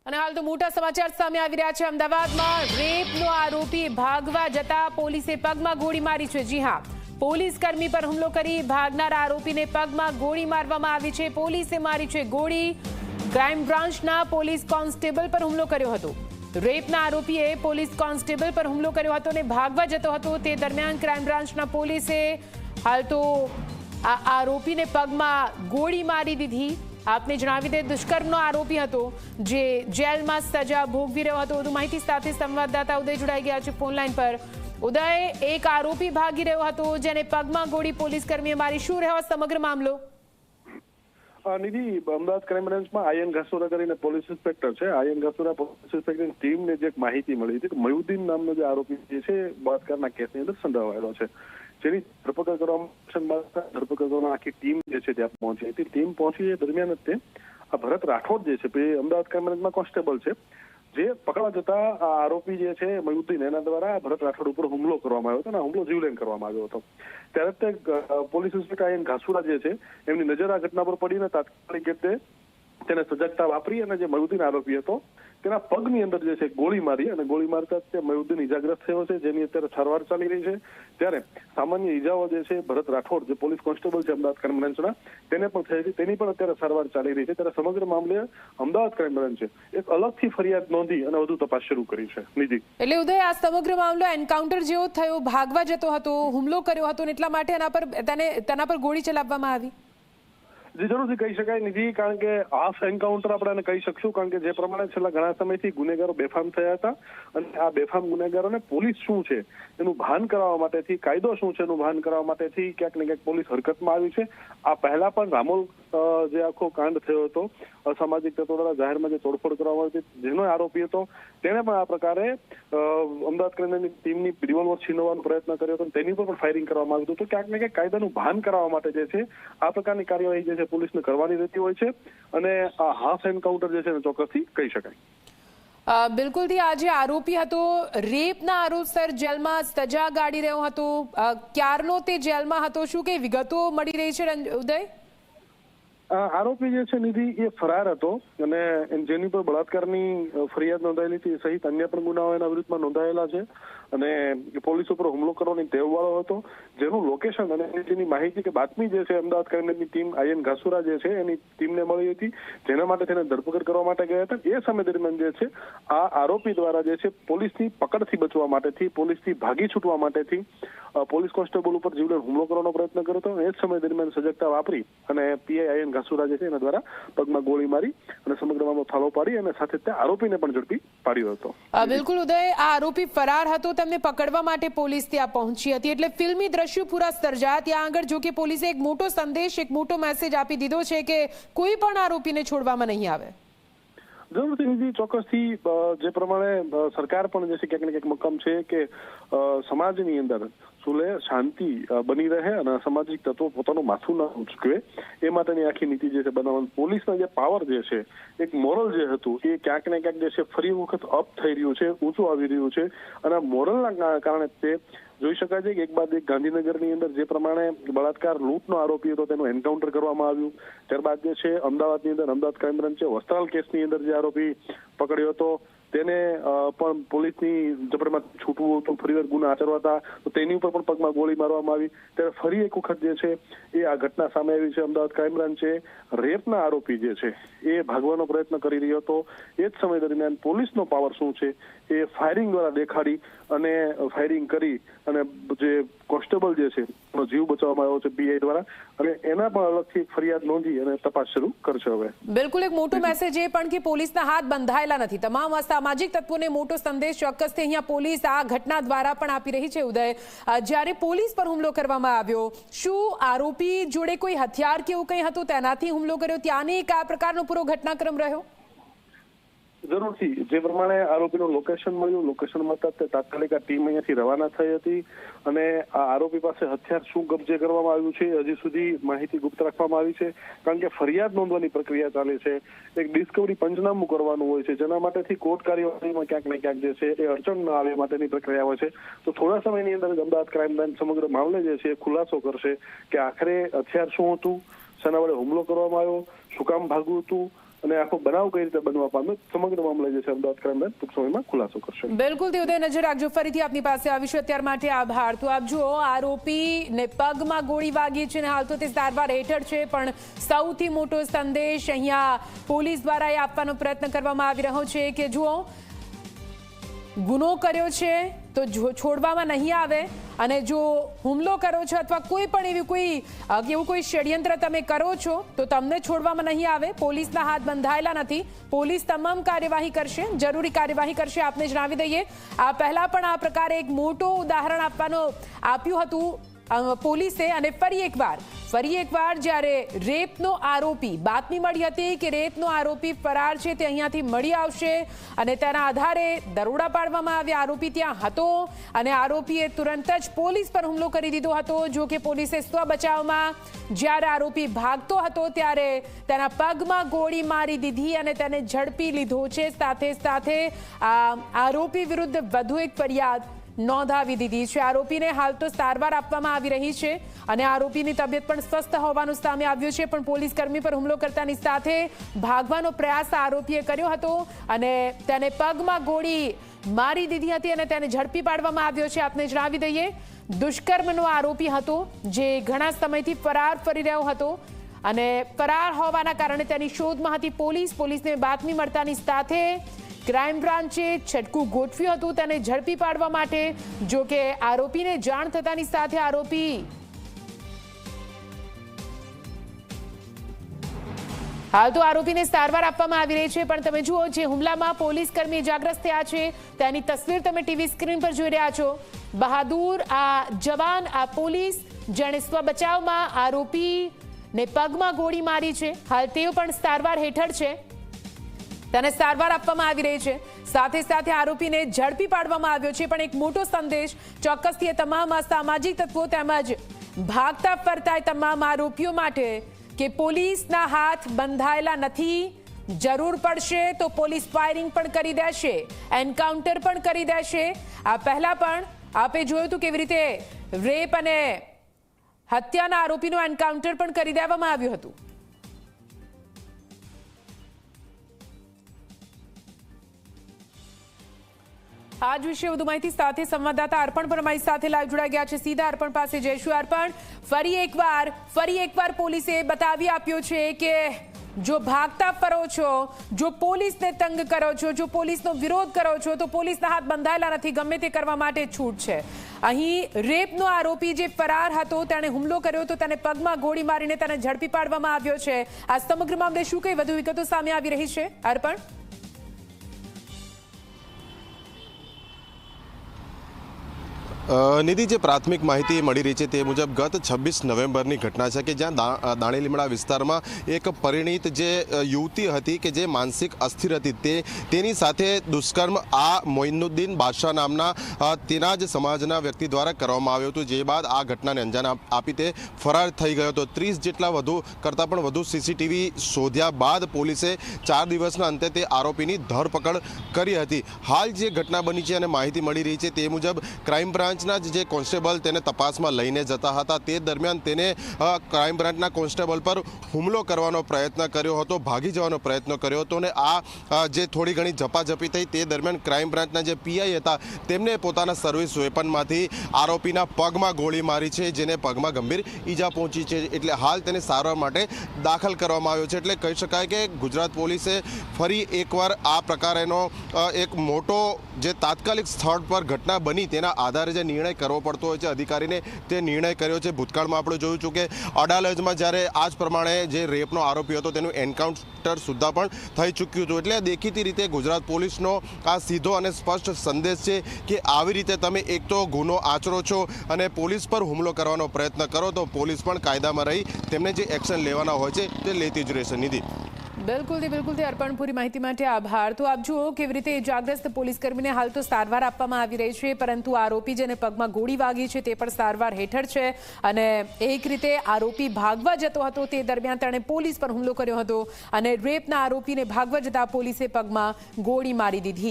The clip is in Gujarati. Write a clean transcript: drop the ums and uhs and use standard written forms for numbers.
અને હાલ તો મોટા સમાચાર સામે આવી રહ્યા છે। અમદાવાદમાં રેપનો આરોપી ભાગવા જતા પોલીસે પગમાં ગોળી મારી છે। જી હા, પોલીસ કર્મી પર હુમલો કરી ભાગનાર આરોપીને પગમાં ગોળી મારવામાં આવી છે। પોલીસે મારી છે ગોળી। ક્રાઇમ બ્રાન્ચના પોલીસ કોન્સ્ટેબલ પર હુમલો કર્યો હતો। રેપના આરોપીએ પોલીસ કોન્સ્ટેબલ પર હુમલો કર્યો હતો અને ભાગવા જતો હતો। તે દરમિયાન ક્રાઇમ બ્રાન્ચના પોલીસે હાલ તો આ આરોપીને પગમાં ગોળી મારી દીધી। આપને જણાવી દે, દુષ્કર્મનો આરોપી હતો જે જેલમાં સજા ભોગવી રહ્યો હતો। વધુ માહિતી સાથે સંવાદદાતા ઉદય જોડાઈ ગયા છે ફોન લાઈન પર। ઉદય, એક આરોપી ભાગી રહ્યો હતો જેને પગમાં ગોળી પોલીસ કર્મીએ મારી। શું રહ્યો સમગ્ર મામલો? નિધિ, અમદાવાદ ક્રાઇમ બ્રાન્ચમાં આયન ઘાસુરા કરીને પોલીસ ઇન્સ્પેક્ટર છે। આયન ઘાસુરા પોલીસ ઇન્સ્પેક્ટરની ટીમને જે માહિતી મળી હતી કે મયુદ્દીન નામનો જે આરોપી જે છે બળાત્કારના કેસની અંદર સંડોવાયેલો છે, જેની ધરપકડ કરવામાં આખી ટીમ જે છે ત્યાં પહોંચી હતી। ટીમ પહોંચી એ દરમિયાન જ તે આ ભરત રાઠોડ જે છે અમદાવાદ ક્રાઇમ બ્રાન્ચમાં કોન્સ્ટેબલ છે, જે પકડવા જતા આ આરોપી જે છે મયુદ્દીન, એના દ્વારા ભરત રાઠોડ ઉપર હુમલો કરવામાં આવ્યો હતો અને હુમલો જીવલેણ કરવામાં આવ્યો હતો। ત્યારે તે પોલીસ ઇન્સ્પેક્ટર આયન ઘાસુરા જે છે એમની નજર આ ઘટના પર પડીને તાત્કાલિક રીતે તેને સજગતા વાપરી અને જે મયુદ્દીન આરોપી હતો તેના પગની અંદર જે છે ગોળી મારી અને ગોળી મારતા તે મયુદ્દીન ઇજાગ્રસ્ત થયો છે, જેની અત્યારે સારવાર ચાલી રહી છે। ત્યારે સામાન્ય ઇજાઓ જે છે ભરત રાઠોડ જે પોલીસ કોન્સ્ટેબલ છે અમદાવાદ ક્રાઇમ બ્રાન્ચના, તેને પણ થઈ હતી, તેની પણ અત્યારે સારવાર ચાલી રહી છે। ત્યારે સમગ્ર મામલે અમદાવાદ ક્રાઇમ બ્રાન્ચે એક અલગથી ફરિયાદ નોંધી અને વધુ તપાસ શરૂ કરી છે। નિધિ, એટલે ઉદય, આ સમગ્ર મામલો એન્કાઉન્ટર જેવો થયો, ભાગવા જતો હતો, હુમલો કર્યો હતો એટલા માટે તેના પર ગોળી ચલાવવામાં આવી? જરૂરથી કહી શકાય નિધિ, કારણ કે હાફ એન્કાઉન્ટર આપણે કહી શકશું, કારણ કે જે પ્રમાણે છેલ્લા ઘણા સમયથી ગુનેગારો બેફામ થયા હતા અને આ બેફામ ગુનેગારોને પોલીસ શું છે એનું ભાન કરાવવા માટેથી, કાયદો શું છે એનું ભાન કરાવવા માટેથી ક્યાંક ને ક્યાંક પોલીસ હરકતમાં આવી છે। આ પહેલા પણ રામોલ જે આખો કાંડ થયો હતો, અસામાજિક તત્વો દ્વારા જાહેરમાં જે તોડફોડ કરવામાં આવી હતી, જેનો આરોપી હતો તેણે પણ આ પ્રકારે અમદાવાદ ક્રાઇમની ટીમની રિવોલ્વર છીનવવાનો પ્રયત્ન કર્યો હતો, તેની પર પણ ફાયરિંગ કરવામાં આવ્યું હતું। તો ક્યાંક ને ક્યાંક કાયદાનું ભાન કરાવવા માટે જે છે આ પ્રકારની કાર્યવાહી જે છે પોલીસને કરવાની રહેતી હોય છે અને આ હાફ એન્કાઉન્ટર જે છે ચોક્કસથી કહી શકાય। બિલકુલથી આ જે આરોપી હતો રેપના આરોપસર જેલમાં સજા ગાળી રહ્યો હતો, ક્યારનો તે જેલમાં હતો, શું કઈ વિગતો મળી રહી છે ઉદય? આરોપી જે છે નિધિ એ ફરાર હતો અને જેની પર બળાત્કારની ફરિયાદ નોંધાયેલી હતી સહિત અન્ય પણ ગુનાઓ એના વિરુદ્ધમાં નોંધાયેલા છે અને પોલીસ ઉપર હુમલો કરવાની ટેવવાળો હતો, જેનું લોકેશન અને જેની માહિતી કે બાતમી જે છે અમદાવાદ ક્રાઇમની ટીમ આયન ઘાસુરા જે છે એની ટીમને મળી હતી, જેના માટે તેને ધરપકડ કરવા માટે ગયા હતા। એ સમય દરમિયાન જે છે આ આરોપી દ્વારા જે છે પોલીસની પકડથી બચવા માટેથી, પોલીસથી ભાગી છૂટવા માટેથી પોલીસ કોન્સ્ટેબલ ઉપર જીવલેણ હુમલો કરવાનો પ્રયત્ન કર્યો હતો। એ જ સમય દરમિયાન સજગતા વાપરી અને પીઆઈ આયન ઘાસુરા જે છે એના દ્વારા પગમાં ગોળી મારી અને સમગ્ર મામલો થાળો પાડી અને સાથે તે આરોપીને પણ ઝડપી પાડ્યો હતો। બિલકુલ ઉદય, આ આરોપી ફરાર હતો, તેમને પકડવા માટે પોલીસ ત્યાં પહોંચી હતી એટલે ફિલ્મી દ્રશ્યો પૂરા સર્જાયા। ત્યાં આગળ જો કે પોલીસે એક મોટો સંદેશ, એક મોટો મેસેજ આપી દીધો છે કે કોઈ પણ આરોપીને છોડવામાં નહીં આવે। જરૂરથી ચોક્કસથી જે પ્રમાણે સરકાર પણ જે છે ક્યાંક ને ક્યાંક મક્કમ છે કે સમાજની અંદર સુલેહ શાંતિ બની રહે અને સામાજિક તત્વો પોતાનું માથું ના ઉચકે એ માટેની આખી નીતિ જે છે બનાવવાની। પોલીસના જે પાવર જે છે, એક મોરલ જે હતું એ ક્યાંક ને ક્યાંક જે છે ફરી વખત અપ થઈ રહ્યું છે, ઊંચું આવી રહ્યું છે અને મોરલના કારણે તે જોઈ શકાય છે કે એક બાદ એક ગાંધીનગરની અંદર જે પ્રમાણે બળાત્કાર લૂંટનો આરોપી હતો તેનું એન્કાઉન્ટર કરવામાં આવ્યું, ત્યારબાદ જે છે અમદાવાદની અંદર અમદાવાદ ક્રાઇમ બ્રાન્ચે વસ્ત્રાલ કેસની અંદર જે આરોપી પકડ્યો હતો તેને પણ પોલીસની ઝપટમાં છૂટવું હતું, ફરીવાર ગુના આચરવા હતા તો તેની ઉપર પણ પગમાં ગોળી મારવામાં આવી। ત્યારે ફરી એક વખત જે છે એ આ ઘટના સામે આવી છે। અમદાવાદ ક્રાઇમ બ્રાન્ચે રેપના આરોપી જે છે એ ભાગવાનો પ્રયત્ન કરી રહ્યો હતો, એ જ સમય દરમિયાન પોલીસનો પાવર શું છે એ ફાયરિંગ દ્વારા દેખાડી અને ફાયરિંગ કરી અને જે કોન્સ્ટેબલ જે છે એનો જીવ બચાવવામાં આવ્યો છે પીઆઈ દ્વારા અને એના પણ અલગથી ફરિયાદ નોંધી અને તપાસ શરૂ કરશે। હવે બિલકુલ એક મોટો મેસેજ એ પણ કે પોલીસના હાથ બંધાયેલા નથી, તમામ સામાજિક તત્વોને મોટો સંદેશ ચોક્કસથી અહીંયા પોલીસ આ ઘટના દ્વારા પણ આપી રહી છે। ઉદય, જ્યારે પોલીસ પર હુમલો કરવામાં આવ્યો, શું આરોપી જોડે કોઈ હથિયાર કે એવું કંઈ હતું તેનાથી હુમલો કર્યો? ત્યાંની એક આ પ્રકારનો પૂરો ઘટનાક્રમ રહ્યો? જરૂરથી જે પ્રમાણે આરોપીનું લોકેશન મળ્યું, લોકેશન મળતા તે તાત્કાલિક આ ટીમ અહીંયાથી રવાના થઈ હતી અને આ આરોપી પાસે હથિયાર શું કબજે કરવામાં આવ્યું છે હજી સુધી માહિતી ગુપ્ત રાખવામાં આવી છે, કારણ કે ફરિયાદ નોંધવાની પ્રક્રિયા ચાલે છે, એક ડિસ્કવરી પંચનામું કરવાનું હોય છે, જેના માટેથી કોર્ટ કાર્યવાહીમાં ક્યાંક ને ક્યાંક જે છે એ અડચણ ન આવે માટેની પ્રક્રિયા હોય છે। તો થોડા સમયની અંદર અમદાવાદ ક્રાઇમ બ્રાન્ચ સમગ્ર મામલે જે છે ખુલાસો કરશે કે આખરે હથિયાર શું હતું, શેના વડે હુમલો કરવામાં આવ્યો, શું કામ ભાગવું હતું અને આખો બનાવ કઈ રીતે બનવા પામ્યો સમગ્ર મામલે જે છે અમદાવાદ ક્રાઇમ બ્રાન્ચ ટૂંક સમયમાં ખુલાસો કરશે। બિલકુલ તે ઉદય નજર રાખજો, ફરીથી આપની પાસે આવીશું, અત્યાર માટે આભાર। તો આપ જુઓ, આરોપીને પગમાં ગોળી વાગી છે અને હાલ તો તે સારવાર હેઠળ છે, પણ સૌથી મોટો સંદેશ અહીંયા પોલીસ દ્વારા એ આપવાનો પ્રયત્ન કરવામાં આવી રહ્યો છે કે જુઓ, ગુનો કર્યો છે તો છોડવામાં નહીં આવે, અને જો હુમલો કરો છો અથવા કોઈ પણ એવું કોઈ ષડયંત્ર તમે કરો છો તો તમને છોડવામાં નહીં આવે। પોલીસના હાથ બંધાયેલા નથી, પોલીસ તમામ કાર્યવાહી કરશે, જરૂરી કાર્યવાહી કરશે। આપને જણાવી દઈએ, આ પહેલા પણ આ પ્રકારે એક મોટું ઉદાહરણ આપ્યું હતું પોલીસે, અને ફરી એકવાર જ્યારે રેપનો આરોપી, બાતમી મળી હતી કે રેપનો આરોપી ફરાર છે, તે અહીંયાથી મળી આવશે અને તેના આધારે દરોડા પાડવામાં આવ્યા। આરોપી ત્યાં હતો અને આરોપીએ તુરંત જ પોલીસ પર હુમલો કરી દીધો હતો। જો કે પોલીસે સ્વ બચાવમાં જ્યારે આરોપી ભાગતો હતો ત્યારે તેના પગમાં ગોળી મારી દીધી અને તેને ઝડપી લીધો છે। સાથે આરોપી વિરુદ્ધ વધુ એક ફરિયાદ નોંધાવી દીધી છે। આરોપીને હાલ તો સારવાર આપવામાં આવી રહી છે અને આરોપીની તબિયત પણ સ્વસ્થ હોવાનું સામે આવ્યું છે, પણ પોલીસ કર્મી પર હુમલો કરતાની સાથે ભાગવાનો પ્રયાસ આરોપીએ કર્યો હતો અને તેને પગમાં ગોળી મારી દીધી હતી અને તેને ઝડપી પાડવામાં આવ્યો છે। આપને જણાવી દઈએ, દુષ્કર્મનો આરોપી હતો જે ઘણા સમયથી ફરાર ફરી રહ્યો હતો અને ફરાર હોવાના કારણે તેની શોધમાં હતી પોલીસને બાતમી મળતાની સાથે ક્રાઇમ બ્રાન્ચે છટકું ગોઠવ્યું હતું તેને ઝડપી પાડવા માટે। જો કે આરોપીને જાણ થતાની સાથે આરોપી હાલ તો આરોપીને સારવાર આપવામાં આવી રહી છે, પણ તમે જુઓ, જે હુમલામાં પોલીસ કર્મી ઇજાગ્રસ્ત થયા છે તેની તસવીર તમે ટીવી સ્ક્રીન પર જોઈ રહ્યા છો। બહાદુર આ જવાન, આ પોલીસ જેણે સ્વ બચાવમાં આરોપીને પગમાં ગોળી મારી છે, હાલ તેઓ પણ સારવાર હેઠળ છે, તેને સારવાર આપવામાં આવી રહી છે। સાથે આરોપીને ઝડપી પાડવામાં આવ્યો છે, પણ એક મોટો સંદેશ ચોક્કસથી તમામ સામાજિક તત્વો તેમજ ભાગતા ફરતા તમામ આરોપીઓ માટે કે પોલીસના હાથ બંધાયેલા નથી, જરૂર પડશે તો પોલીસ ફાયરિંગ પણ કરી દેશે, એન્કાઉન્ટર પણ કરી દેશે। આ પહેલા પણ આપે જોયું હતું કેવી રીતે રેપ અને હત્યાના આરોપીનું એન્કાઉન્ટર પણ કરી દેવામાં આવ્યું હતું। આજ વિશે વધુ માહિતી સાથે સંવાદદાતા અર્પણ પણ અમારી સાથે લાઈવ જોડાઈ ગયા છે, સીધા અર્પણ પાસે જઈશું। અર્પણ, ફરી એકવાર પોલીસે બતાવી આપ્યો છે કે જો ભાગતા ફરો છો, જો પોલીસને તંગ કરો છો, જો પોલીસનો વિરોધ કરો છો તો પોલીસના હાથ બંધાયેલા નથી, ગમે તે કરવા માટે છૂટ છે। અહીં રેપનો આરોપી જે ફરાર હતો તેણે હુમલો કર્યો તો તેને પગમાં ગોળી મારીને તેને ઝડપી પાડવામાં આવ્યો છે। આ સમગ્ર મામલે શું કઈ વધુ વિગતો સામે આવી રહી છે અર્પણ? નિધિ, જે પ્રાથમિક માહિતી મળી રહી છે તે મુજબ ગત 26 નવેમ્બરની ઘટના છે કે જ્યાં દાણીલીમડા વિસ્તારમાં એક પરિણીત જે યુવતી હતી કે જે માનસિક અસ્થિર હતી, તેની સાથે દુષ્કર્મ આ મોઇનુદ્દીન બાદશાહ નામના તેના જ સમાજના વ્યક્તિ દ્વારા કરવામાં આવ્યું હતું, જે બાદ આ ઘટનાને અંજામ આપી તે ફરાર થઈ ગયો હતો। 30 જેટલા કરતાં પણ વધુ સીસીટીવી શોધ્યા બાદ પોલીસે 4 દિવસના અંતે તે આરોપીની ધરપકડ કરી હતી। હાલ જે ઘટના બની છે અને માહિતી મળી રહી છે તે મુજબ ક્રાઇમ બ્રાન્ચ જે કોન્સ્ટેબલ તેને તપાસમાં લઈને જતા હતા તે દરમિયાન તેને ક્રાઇમ બ્રાન્ચના કોન્સ્ટેબલ પર હુમલો કરવાનો પ્રયત્ન કર્યો હતો, ભાગી જવાનો પ્રયત્ન કર્યો હતો અને આ જે થોડી ઘણી ઝપાઝપી થઈ તે દરમિયાન ક્રાઇમ બ્રાન્ચના જે પીઆઈ હતા તેમને પોતાના સર્વિસ વેપનમાંથી આરોપીના પગમાં ગોળી મારી છે, જેને પગમાં ગંભીર ઈજા પહોંચી છે, એટલે હાલ તેને સારવાર માટે દાખલ કરવામાં આવ્યો છે। એટલે કહી શકાય કે ગુજરાત પોલીસે ફરી એકવાર આ પ્રકારેનો એક મોટો જે તાત્કાલિક સ્થળ પર ઘટના બની તેના આધારે જે નિર્ણય કરવો પડતો હોય છે અધિકારીને, તે નિર્ણય કર્યો છે। ભૂતકાળમાં આપણે જોયું છું કે અડાલજમાં જ્યારે આ જ પ્રમાણે જે રેપનો આરોપી હતો તેનું એન્કાઉન્ટર સુદ્ધા પણ થઈ ચૂક્યું હતું। એટલે દેખીતી રીતે ગુજરાત પોલીસનો આ સીધો અને સ્પષ્ટ સંદેશ છે કે આવી રીતે તમે એક તો ગુનો આચરો છો અને પોલીસ પર હુમલો કરવાનો પ્રયત્ન કરો તો પોલીસ પણ કાયદામાં રહી તેમને જે એક્શન લેવાના હોય છે તે લેતી જ રહેશે। નિધિ, બિલકુલ અર્પણ, પૂરી માહિતી માટે આભાર। તો આપ જુઓ કેવી રીતે ઇજાગ્રસ્ત પોલીસ કર્મીને હાલ તો સારવાર આપવામાં આવી રહી છે, પરંતુ આરોપી જેને પગમાં ગોળી વાગી છે તે પણ સારવાર હેઠળ છે અને એક રીતે આરોપી ભાગવા જતો હતો તે દરમિયાન તેણે પોલીસ પર હુમલો કર્યો હતો અને રેપના આરોપીને ભાગવા જતા પોલીસે પગમાં ગોળી મારી દીધી।